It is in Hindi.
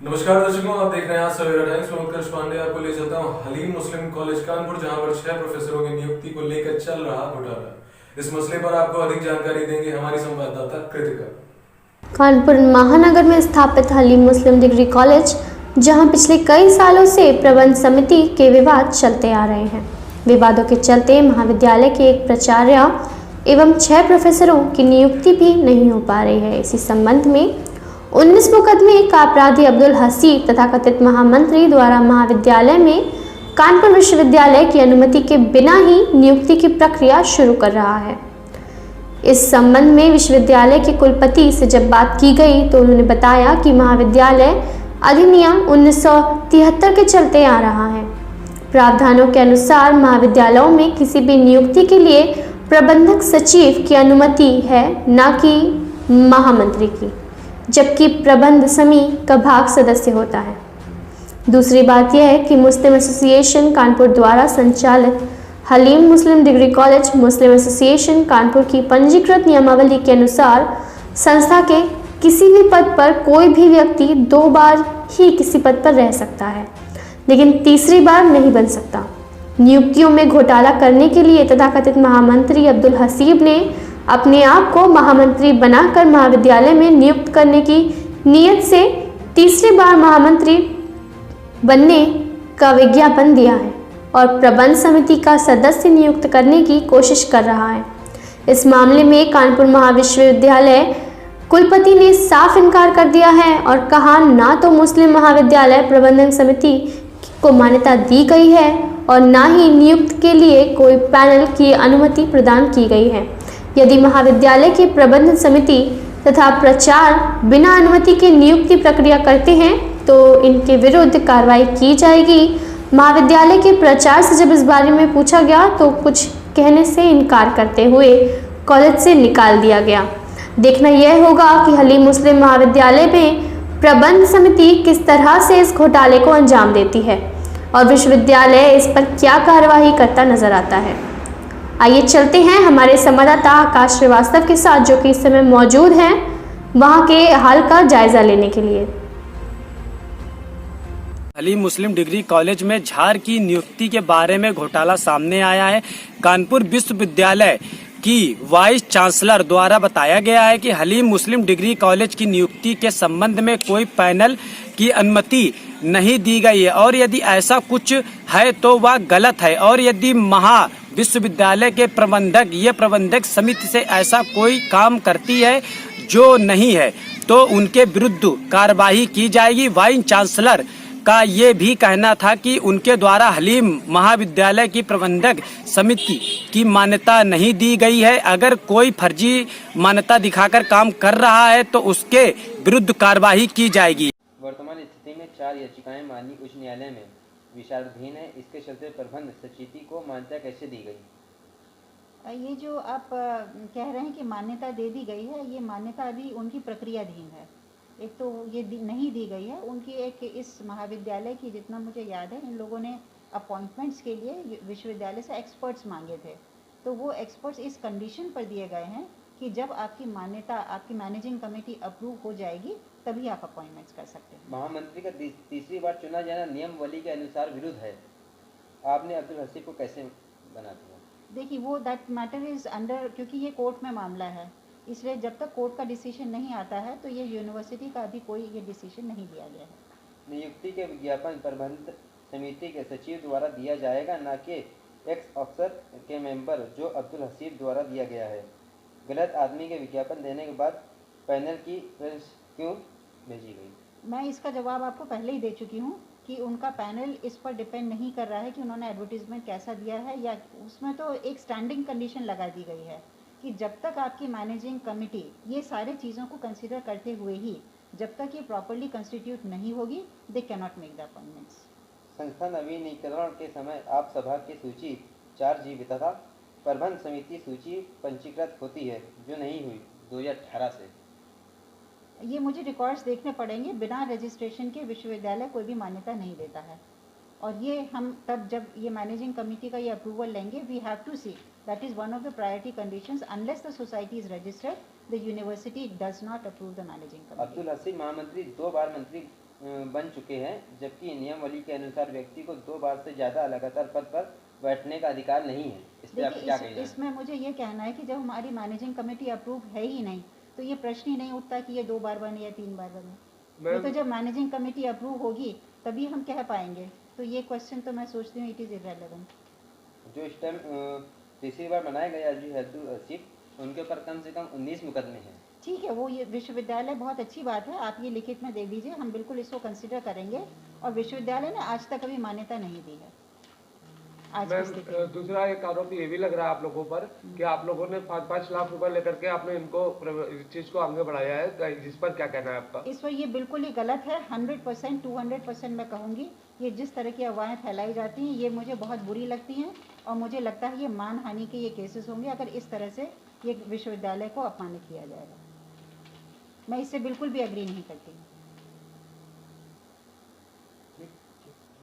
नमस्कार दर्शकों, आप देख रहे हैं आज सवेरा टाइम्स में। उत्कर्ष पांडे आपको ले चलता हूं हलीम मुस्लिम कॉलेज कानपुर, जहां पर 6 प्रोफेसरों की नियुक्ति को लेकर चल रहा घोटाला। इस मसले पर आपको अधिक जानकारी देंगे हमारी संवाददाता कृतिका। कानपुर महानगर में स्थापित हलीम मुस्लिम डिग्री कॉलेज, जहां पिछले कई सालों से प्रबंध समिति के विवाद चलते आ रहे हैं। विवादों के चलते महाविद्यालय के एक प्राचार्य एवं 6 प्रोफेसरों की नियुक्ति भी नहीं हो पा रही है। इसी संबंध में 19 मुकदमे का अपराधी अब्दुल हसीब तथा कथित महामंत्री द्वारा महाविद्यालय में कानपुर विश्वविद्यालय की अनुमति के बिना ही नियुक्ति की प्रक्रिया शुरू कर रहा है। इस संबंध में विश्वविद्यालय के कुलपति से जब बात की गई तो उन्होंने बताया कि महाविद्यालय अधिनियम 1973 के चलते आ रहा है। प्रावधानों के अनुसार महाविद्यालयों में किसी भी नियुक्ति के लिए प्रबंधक सचिव की अनुमति है, न कि महामंत्री की, जबकि प्रबंध समिति का भाग सदस्य होता है। दूसरी बात यह है कि मुस्लिम एसोसिएशन कानपुर द्वारा संचालित हलीम मुस्लिम डिग्री कॉलेज मुस्लिम एसोसिएशन कानपुर की पंजीकृत नियमावली के अनुसार संस्था के किसी भी पद पर कोई भी व्यक्ति 2 बार ही किसी पद पर रह सकता है, लेकिन तीसरी बार नहीं बन सकता। नियुक्तियों में घोटाला करने के लिए तथाकथित महामंत्री अब्दुल हसीब ने अपने आप को महामंत्री बनाकर महाविद्यालय में नियुक्त करने की नीयत से तीसरी बार महामंत्री बनने का विज्ञापन दिया है और प्रबंध समिति का सदस्य नियुक्त करने की कोशिश कर रहा है। इस मामले में कानपुर महाविश्वविद्यालय कुलपति ने साफ इनकार कर दिया है और कहा, ना तो मुस्लिम महाविद्यालय प्रबंधन समिति को मान्यता दी गई है और ना ही नियुक्त के लिए कोई पैनल की अनुमति प्रदान की गई है। यदि महाविद्यालय की प्रबंधन समिति तथा प्राचार्य बिना अनुमति के नियुक्ति प्रक्रिया करते हैं तो इनके विरुद्ध कार्रवाई की जाएगी। महाविद्यालय के प्राचार्य से जब इस बारे में पूछा गया तो कुछ कहने से इनकार करते हुए कॉलेज से निकाल दिया गया। देखना यह होगा कि हलीम मुस्लिम महाविद्यालय में प्रबंध समिति किस तरह से इस घोटाले को अंजाम देती है और विश्वविद्यालय इस पर क्या कार्यवाही करता नजर आता है। आइए चलते हैं हमारे संवाददाता आकाश श्रीवास्तव के साथ, जो कि इस समय मौजूद हैं वहां के हाल का जायजा लेने के लिए। हलीम मुस्लिम डिग्री कॉलेज में झार की नियुक्ति के बारे में घोटाला सामने आया है। कानपुर विश्वविद्यालय की वाइस चांसलर द्वारा बताया गया है कि हलीम मुस्लिम डिग्री कॉलेज की नियुक्ति के संबंध में कोई पैनल की अनुमति नहीं दी गई है और यदि ऐसा कुछ है तो वह गलत है और यदि विश्वविद्यालय के प्रबंधक समिति से ऐसा कोई काम करती है जो नहीं है तो उनके विरुद्ध कार्यवाही की जाएगी। वाइस चांसलर का ये भी कहना था कि उनके द्वारा हलीम महाविद्यालय की प्रबंधक समिति की मान्यता नहीं दी गई है। अगर कोई फर्जी मान्यता दिखाकर काम कर रहा है तो उसके विरुद्ध कार्यवाही की जाएगी। वर्तमान स्थिति में 4 याचिकाएं माननीय उच्च न्यायालय में विचाराधीन है। इसके चलते प्रबंध समिति को मान्यता कैसे दी गई? ये जो आप कह रहे हैं कि मान्यता दे दी गई है, ये मान्यता अभी उनकी प्रक्रियाधीन है। एक तो ये नहीं दी गई है, उनकी एक इस महाविद्यालय की, जितना मुझे याद है, इन लोगों ने अपॉइंटमेंट्स के लिए विश्वविद्यालय से एक्सपर्ट्स मांगे थे, तो वो एक्सपर्ट्स इस कंडीशन पर दिए गए हैं कि जब आपकी मान्यता, आपकी मैनेजिंग कमेटी अप्रूव हो जाएगी तभी आप अपॉइंटमेंट्स कर सकते हैं। महामंत्री का तीसरी बार चुना जाना नियमावली के अनुसार विरुद्ध है। आपने अब्दुल हसीब को कैसे बना दिया? देखिए, वो दैट मैटर इज अंडर, क्योंकि ये कोर्ट में मामला है, इसलिए जब तक कोर्ट का डिसीजन नहीं आता है तो ये यूनिवर्सिटी का अभी कोई ये डिसीजन नहीं दिया गया है। नियुक्ति के विज्ञापन प्रबंध समिति के सचिव द्वारा दिया जाएगा, न कि एक्स अफसर के मेंबर जो अब्दुल हसीब द्वारा दिया गया है। गलत आदमी के विज्ञापन देने के बाद पैनल की क्यों भेजी गई? मैं इसका जवाब आपको पहले ही दे चुकी हूँ कि उनका पैनल इस पर डिपेंड नहीं कर रहा है कि उन्होंने एडवर्टीजमेंट कैसा दिया है, या उसमें तो एक स्टैंडिंग कंडीशन लगा दी गई है कि जब तक आपकी मैनेजिंग कमेटी ये सारे चीज़ों को कंसिडर करते हुए ही, जब तक ये प्रॉपर्ली कंस्टिट्यूट नहीं होगी, they can not make the appointments. संस्था नवीनीकरण के समय आप सभा की सूची 4 जीव तथा प्रबंध समिति सूची पंजीकृत होती है, जो नहीं हुई 2018 से। ये मुझे रिकॉर्ड्स देखने पड़ेंगे। बिना रजिस्ट्रेशन के विश्वविद्यालय कोई भी मान्यता नहीं देता है, और ये हम तब जब ये मैनेजिंग कमेटी का ये अप्रूवल लेंगे, we have to see, that is one of the priority conditions. Unless the society is registered, the university does not approve the managing committee. Abdul Haseeb महामंत्री 2 बार मंत्री बन चुके हैं, जबकि नियमावली के अनुसार व्यक्ति को 2 बार से ज़्यादा लगातार पद पर बैठने का अधिकार नहीं है। इस पर आप क्या कहना है? इसमें मुझे ये कहना है कि जब हमारी मैनेजिंग कमेटी अप्रूव है ही नहीं तो ये प्रश्न ही नहीं उठता कि ये 2 बार बने या 3 बार बने। ये तो जब मैनेजिंग कमेटी अप्रूव होगी तभी हम कह पाएंगे। तो ये क्वेश्चन तो मैं सोचती हूँ इट इज़ इररेलेवेंट। जो इस टाइम तीसरी बार बनाए गए अली अब्दुल हसीब, उनके ऊपर कम से कम 19 मुकदमे हैं। ठीक है, वो ये विश्वविद्यालय बहुत अच्छी बात है, आप ये लिखित में दे दीजिए, हम बिल्कुल इसको कंसिडर करेंगे। और विश्वविद्यालय ने आज तक अभी मान्यता नहीं दी है। आज की स्थिति में। दूसरा एक आरोप ये भी लग रहा है आप लोगों पर कि आप लोगों ने 5-5 लाख रुपए लेकर के आपने इनको इस चीज को आगे बढ़ाया है, जिस पर क्या कहना है आपका? इस पर ये बिल्कुल ही गलत है। 100% 200% मैं कहूँगी, ये जिस तरह की अफवाहें फैलाई जाती हैं ये मुझे बहुत बुरी लगती हैं और मुझे लगता है ये मानहानि के ये केसेस होंगे अगर इस तरह से ये विश्वविद्यालय को अपमानित किया जाएगा। मैं इससे बिल्कुल भी एग्री नहीं करती हूँ।